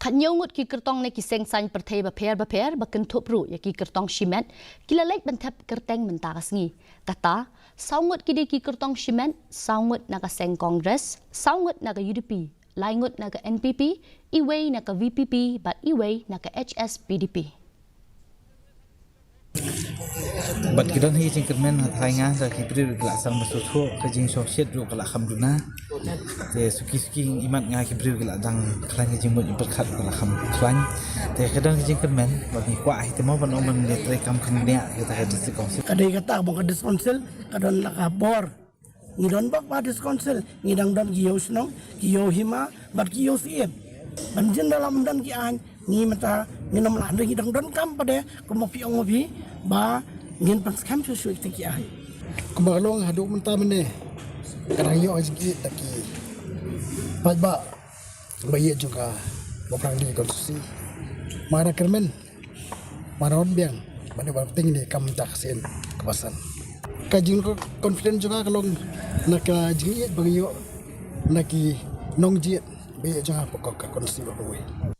ขันยงุดกีกระตองในกิเซงสันประเทศบะเพรบักกันทุบรูยากีกระตองชิเมนกิละเล็กบันทับกระแตงมันตากสงีกะตาสาวงุดกีดีกีกระตองชิเมนสาวงุดนักเซงคอนเกรสสาวงุดนักยูดีพีลายงุดนัก NPP อีเวนัก VPP บัดอีเวนัก HSPDPบัดกิดอนที่จริงกันแม่นรายงานจากที่บริษัทละสังมาสุทั่วก็จริงโซเชียลรูกละคำดูนะแต่สุกี้อิมัดงานที่บริษัทละดังครั้งจริงหมดอิมพัดขัดละคำครั้งแต่กิดอนที่จริงกันแม่นวันนี้กว่าที่มั่งวันอมันเรียกคำคำเนี้ยkita ada diskonsel kadai kata bong ka diskonsel kadon lakabor ngidon bak pa diskonsel ngidang dam giyo snong giyo hima bat giyo siep banjin dalam dan ki an ni mata nginom la de ngidang don kam pade kumopi ongopi ba ngin pas kam su ki an kumalong hadu menta mene kadang yo ajki taki ba bayi juga baprang di konstitusi mara kermen maron biang mana penting ni kam taksin kebasan kajing ko confident juga kalau nak jingit bagi yo naki nongjiet bayi juga pokok konstitusi bawe